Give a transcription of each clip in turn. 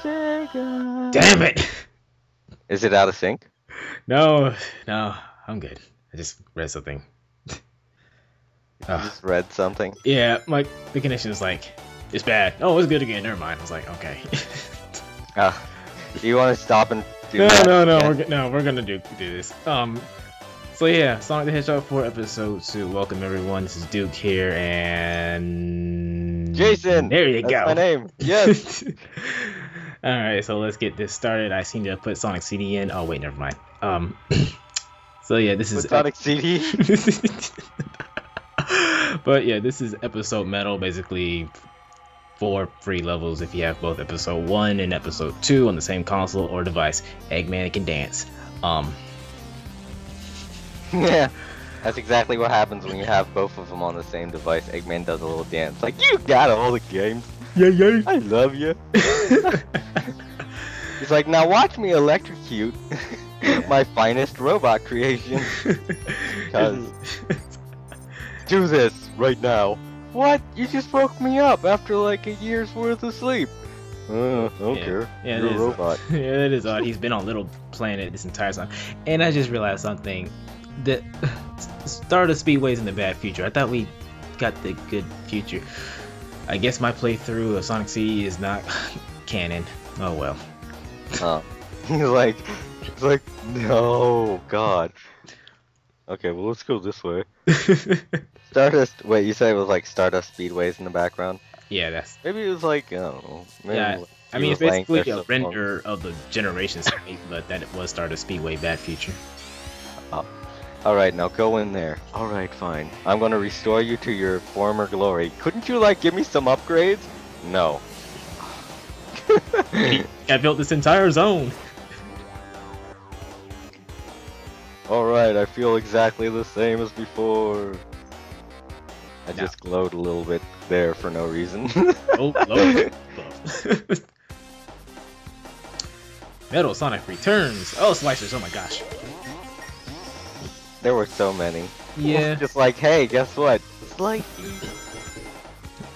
Sega. Damn it! Is it out of sync? No, no, I'm good. I just read something. You just read something. Yeah, the connection is like, it's bad. Oh, it's good again. Never mind. I was like, okay. Do you want to stop and do No, that? no, no. again? We're gonna do this. So yeah, Sonic the Hedgehog 4 episode 2. Welcome everyone. This is Duke here and Jason. There you That's go. my name. Yes. All right, so let's get this started. I seem to have put Sonic CD in. Oh wait, never mind. So yeah, this is Sonic CD. But yeah, this is episode metal, basically 4 free levels if you have both episode 1 and episode 2 on the same console or device. Eggman can dance. Yeah, that's exactly what happens when you have both of them on the same device. Eggman does a little dance. Like, you got all the games. Yeah. I love you. He's like, now watch me electrocute my finest robot creation. Cause do this right now. What? You just woke me up after like a year's worth of sleep. I don't care. Yeah, You're a robot. Yeah, that is odd. He's been on Little Planet this entire time. And I just realized something. That Stardust Speedway's in the bad future. I thought we got the good future. I guess my playthrough of Sonic CD is not canon. Oh well. He's like, no, God. Okay, well, let's go this way. Stardust. Wait, you said it was like Stardust Speedways in the background? Yeah, that's. Maybe it was like, I don't know. Maybe Yeah, I mean, it's basically a render of the Generation State, but that it was Stardust Speedway bad future. Oh. Alright, now go in there. Alright, fine. I'm gonna restore you to your former glory. Couldn't you, like, give me some upgrades? No. I built this entire zone. Alright, I feel exactly the same as before. I just glowed a little bit there for no reason. Oh, Metal Sonic returns. Oh, slicers. Oh my gosh. There were so many. Yeah. Just like, hey, guess what? Slicey.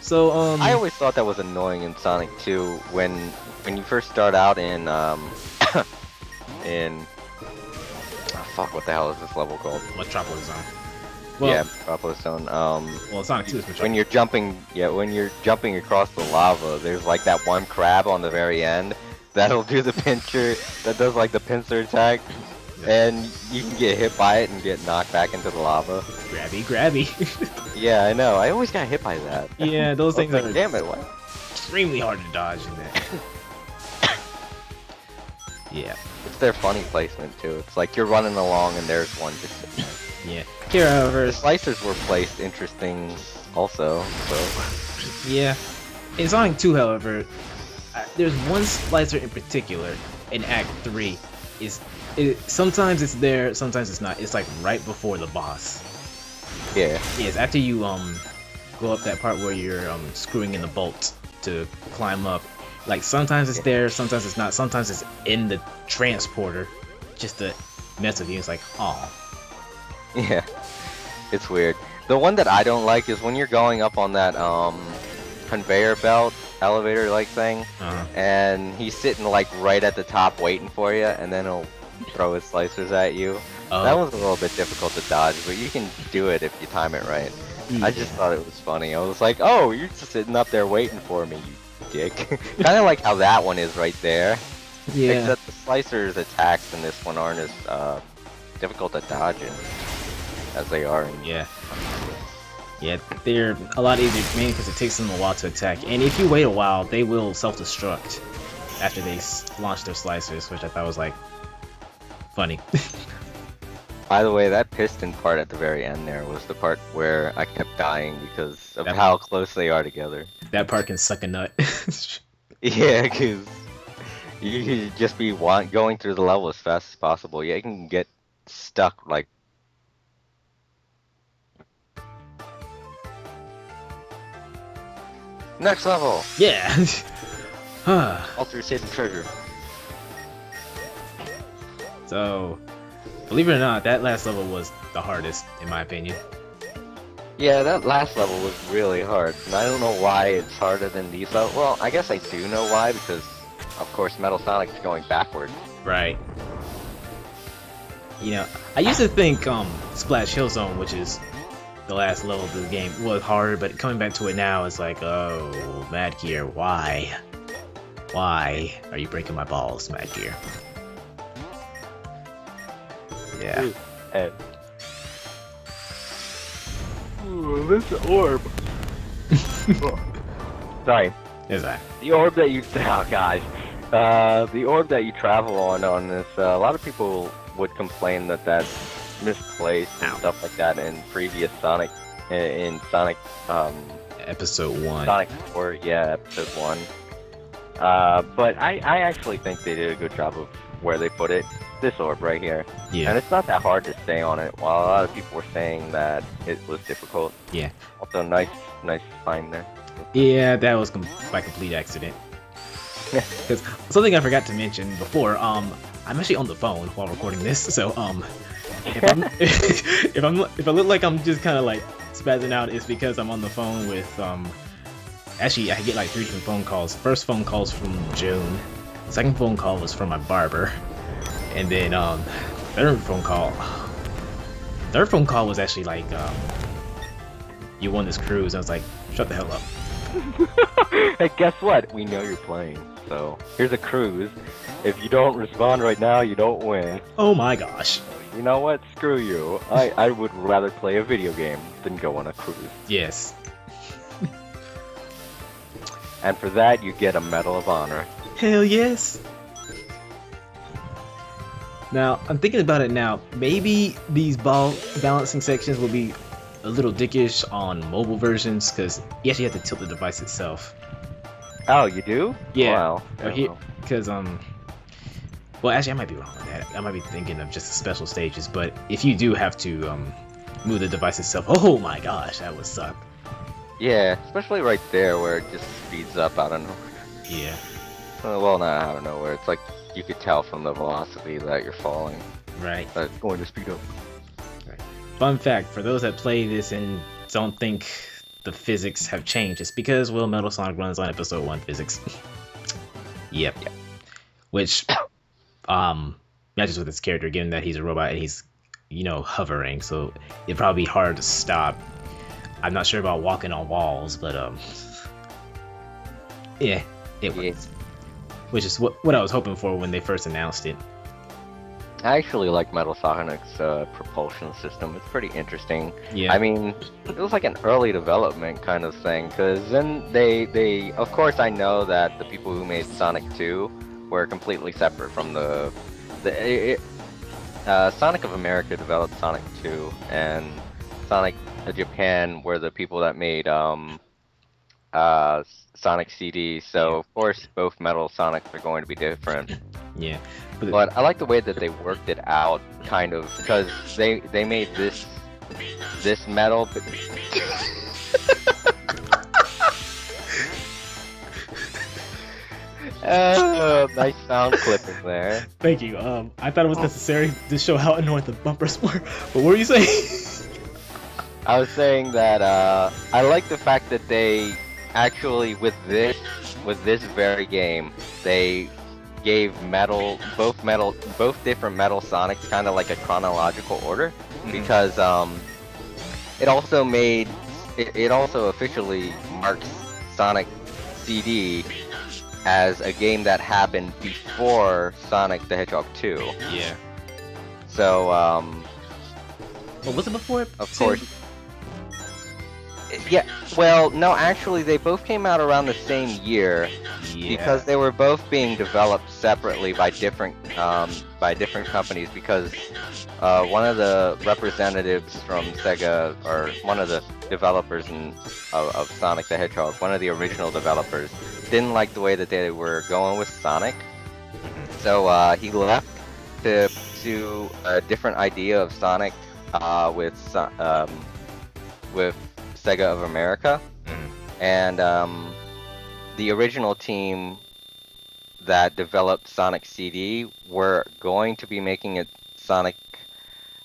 So, I always thought that was annoying in Sonic 2 when you first start out in fuck, what the hell is this level called? Metropolis Zone. Well, yeah, Metropolis Zone. Well, Sonic 2 is Metropolis. When you're jumping across the lava, there's like that one crab on the very end that'll do the pincher, that does like the pincer attack. And you can get hit by it and get knocked back into the lava. Grabby. Yeah, I know. I always got hit by that. Yeah, those things like, are damn it, what? extremely hard to dodge in that. Yeah. It's their funny placement too. It's like you're running along and there's one just sitting there. Yeah. Here, however, The slicers were placed interesting also, so... Yeah. In Sonic 2, however, there's one slicer in particular in Act 3. Sometimes it's there, sometimes it's not. It's like right before the boss. Yeah. Yes, after you go up that part where you're screwing in the bolt to climb up. Like sometimes it's there, sometimes it's not. Sometimes it's in the transporter, just to mess with you. It's like, oh. Yeah. It's weird. The one that I don't like is when you're going up on that conveyor belt elevator like thing, and he's sitting like right at the top waiting for you, and then he'll throw his slicers at you. That was a little bit difficult to dodge, but you can do it if you time it right. I just thought it was funny. I was like, oh, you're just sitting up there waiting for me, you dick. Kind of like how that one is right there. Yeah. Except the slicers attacks in this one aren't as difficult to dodge as they are in... Yeah. Yeah, they're a lot easier, mainly because it takes them a while to attack. And if you wait a while, they will self-destruct after they launch their slicers, which I thought was like funny. By the way, that piston part at the very end there was the part where I kept dying because of how close they are together. That part can suck a nut. Yeah, because you can just be going through the level as fast as possible. Yeah, you can get stuck like... Next level! Yeah! Alter's hidden treasure. So, believe it or not, that last level was the hardest, in my opinion. Yeah, that last level was really hard, and I don't know why it's harder than these levels. Well, I guess I do know why, because of course, Metal Sonic's going backwards. Right. You know, I used to think Splash Hill Zone, which is the last level of the game, was hard, but coming back to it now, it's like, oh, Mad Gear, why? Why are you breaking my balls, Mad Gear? Yeah. Hey. Ooh, this orb. Sorry. Is that? The orb that you... Oh, guys. The orb that you travel on this, a lot of people would complain that that's misplaced and stuff like that in previous Sonic, in Sonic, Episode 1. Sonic 4, yeah, Episode 1. But I actually think they did a good job of where they put it. This orb right here. Yeah. And it's not that hard to stay on it, while a lot of people were saying that it was difficult. Yeah. Also, nice find there. Yeah, that was by complete accident. Because something I forgot to mention before, I'm actually on the phone while recording this, so if I look like I'm just kind of like spazzing out, it's because I'm on the phone with actually I get like 3 different phone calls. First phone call's from June, second phone call was from my barber, and then third phone call was actually like you won this cruise. I was like, shut the hell up. Hey, guess what? We know you're playing, so here's a cruise. If you don't respond right now, you don't win. Oh my gosh. You know what? Screw you. I would rather play a video game than go on a cruise. Yes. And for that, you get a Medal of Honor. Hell yes. Now, I'm thinking about it now. Maybe these ball balancing sections will be a little dickish on mobile versions, because you actually have to tilt the device itself. Oh, you do? Yeah. Wow. Because well, actually, I might be wrong on that. I might be thinking of just the special stages. But if you do have to move the device itself, oh my gosh, that would suck. Yeah, especially right there where it just speeds up out of nowhere. Yeah. Well, not out of nowhere. It's like you could tell from the velocity that you're falling. Right. That it's going to speed up. Fun fact, for those that play this and don't think the physics have changed, it's because, well, Metal Sonic runs on Episode 1 physics. Yep. Which, matches with his character, given that he's a robot and he's, you know, hovering, so it'd probably be hard to stop. I'm not sure about walking on walls, but, yeah, it works. Which is what I was hoping for when they first announced it. I actually like Metal Sonic's propulsion system. It's pretty interesting. Yeah. I mean, it was like an early development kind of thing, because then they, of course, I know that the people who made Sonic 2 were completely separate from Sonic of America developed Sonic 2, and Sonic Japan were the people that made Sonic CD, so of course both Metal Sonics are going to be different. Yeah. But I like the way that they worked it out, kind of, because they made this metal. Nice sound clipping there. Thank you. I thought it was necessary to show how annoying the bumpers were. But what were you saying? I was saying that I like the fact that they actually, with this very game, they gave both different Metal Sonics kind of like a chronological order, because it also officially marks Sonic CD as a game that happened before Sonic the Hedgehog 2. Yeah. So But was it before it? Of course. Yeah, well, no, actually, they both came out around the same year, because they were both being developed separately by different companies. Because one of the representatives from Sega, or one of the developers of Sonic the Hedgehog, one of the original developers, didn't like the way that they were going with Sonic, so he left to pursue a different idea of Sonic with Sega of America, and the original team that developed Sonic CD were going to be making it Sonic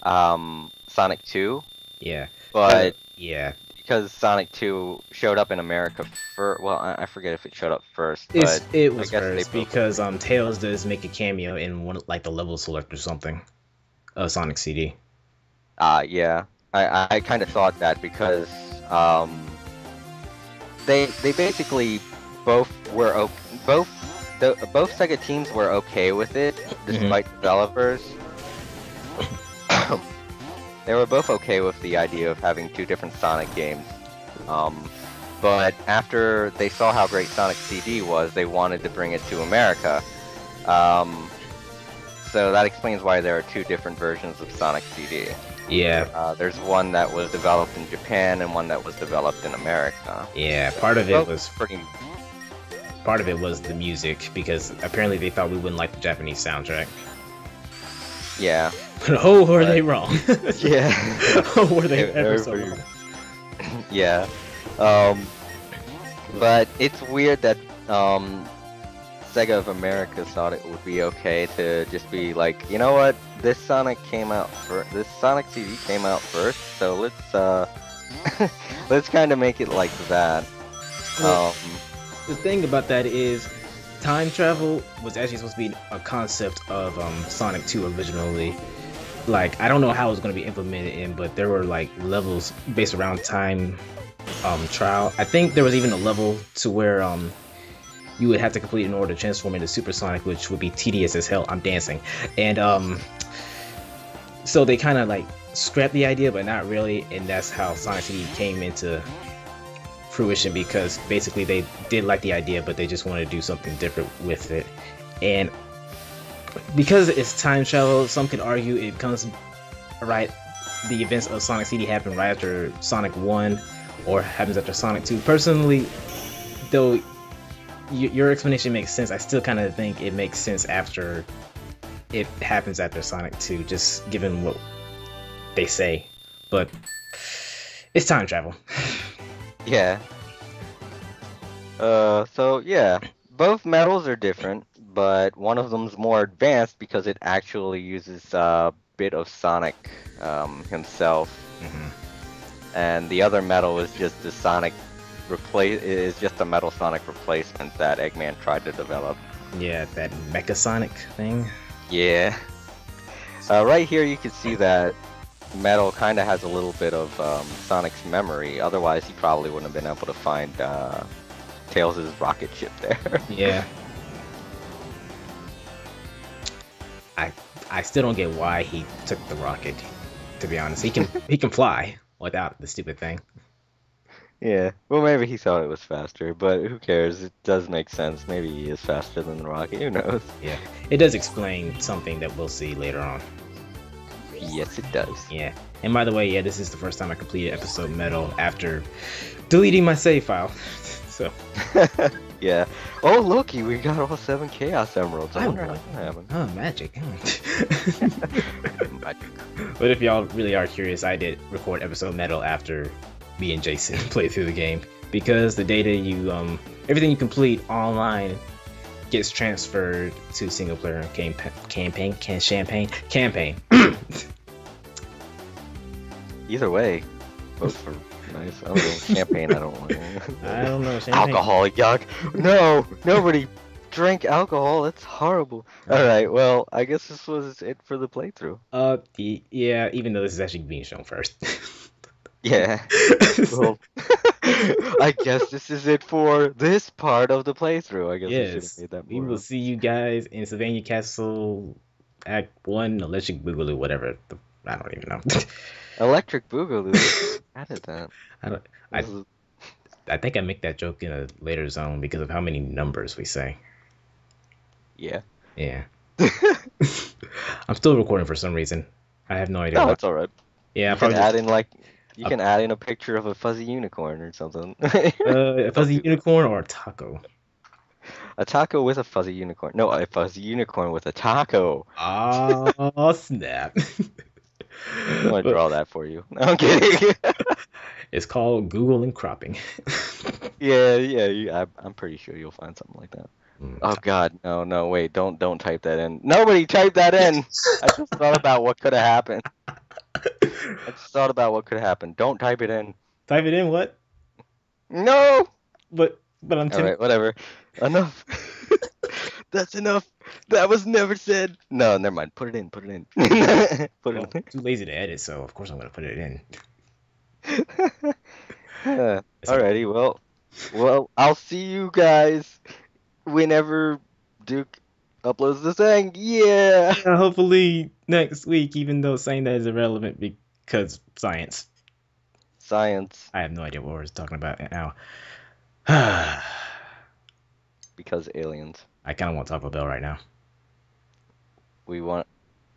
2. Yeah. But yeah, because Sonic 2 showed up in America first. Well, I forget if it showed up first, but It I was guess they first both because agreed. Tails does make a cameo in one like the level select or something. Sonic CD. Yeah. I kind of thought that because they basically both were both Sega teams were okay with it, Hmm. despite developers. They were both okay with the idea of having two different Sonic games. But after they saw how great Sonic CD was, they wanted to bring it to America. So that explains why there are two different versions of Sonic CD. Yeah. There's one that was developed in Japan and one that was developed in America. Yeah, Both pretty. part of it was the music because apparently they thought we wouldn't like the Japanese soundtrack. Yeah. But oh, were they wrong? Yeah. Oh, were they ever so Everybody- wrong? Yeah. But it's weird that Sega of America thought it would be okay to just be like, you know what, this Sonic CD came out first, so let's let's kind of make it like that. Well, the thing about that is time travel was actually supposed to be a concept of Sonic 2 originally. Like, I don't know how it was going to be implemented in, but there were like levels based around time trial. I think there was even a level to where you would have to complete in order to transform into Super Sonic, which would be tedious as hell. I'm dancing. And so they kind of like scrapped the idea, but not really, and that's how Sonic CD came into fruition, because basically they did like the idea, but they just wanted to do something different with it. And because it's time travel, some could argue it comes right, the events of Sonic CD happen right after Sonic 1 or happens after Sonic 2. Personally, though your explanation makes sense, I still kind of think it makes sense after it happens after Sonic 2, just given what they say. But it's time travel. Yeah. So yeah, both medals are different, but one of them's more advanced because it actually uses a bit of Sonic himself, and the other medal is just a Metal Sonic replacement that Eggman tried to develop. Yeah, that Mecha Sonic thing. Yeah. Right here you can see that Metal kind of has a little bit of Sonic's memory. Otherwise, he probably wouldn't have been able to find Tails' rocket ship there. Yeah. I still don't get why he took the rocket. To be honest, he can fly without the stupid thing. Yeah. Well, maybe he thought it was faster, but who cares? It does make sense. Maybe he is faster than the rocket. Who knows? Yeah, it does explain something that we'll see later on. Yes, it does. Yeah. And by the way, yeah, this is the first time I completed episode Metal after deleting my save file. So. Yeah. Oh, looky, we got all 7 Chaos Emeralds. I wonder how won. that happened. Oh, magic. Magic. But if y'all really are curious, I did record episode Metal after me and Jason played through the game, because the data everything you complete online gets transferred to single player campaign. Either way, both are nice. I don't know, champagne, I don't like. I don't know. Champagne. Alcohol, yuck. No, nobody drink alcohol. That's horrible. All right, well, I guess this was it for the playthrough. Yeah, even though this is actually being shown first. Yeah. Well, I guess this is it for this part of the playthrough. I guess we should Yes, have made that we more. will see you guys in Sylvania Castle Act 1, Electric Boogaloo, whatever. I don't even know. Electric Boogaloo. Added that. I think I make that joke in a later zone because of how many numbers we say. Yeah. Yeah. I'm still recording for some reason. I have no idea. No, why. that's alright. Yeah, You can add in you can add in a picture of a fuzzy unicorn or something. a fuzzy unicorn or a taco. A taco with a fuzzy unicorn. No, a fuzzy unicorn with a taco. Oh, snap. I'm gonna draw that for you. No, I'm kidding. It's called Google and cropping. Yeah, I'm pretty sure you'll find something like that. Oh God, no, wait, don't type that in. Nobody type that in. I just thought about what could have happened. Don't type it in. Type it in. What? No. But I'm All tempted. right, whatever. Enough. That's enough. That was never said. No, never mind. Put it in. Put it in. Put Well, it too lazy to edit, so of course I'm gonna put it in. in. It's like, Alrighty. Well, I'll see you guys whenever Duke uploads the thing. Yeah. yeah, hopefully next week, even though saying that is irrelevant because science. Science. I have no idea what we're talking about now. I Because aliens. kind of want Taco Bell right now. We want.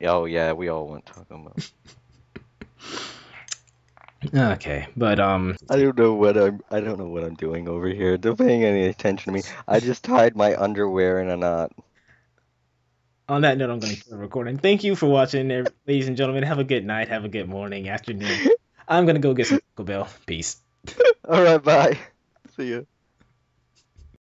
Oh yeah, we all want Taco Bell. Okay, but I don't know what I'm doing over here. Don't paying any attention to me. I just tied my underwear in a knot. on that note, I'm going to keep recording. Thank you for watching, ladies and gentlemen. Have a good night, have a good morning, afternoon. I'm going to go get some Taco Bell. Peace. All right, bye. See ya.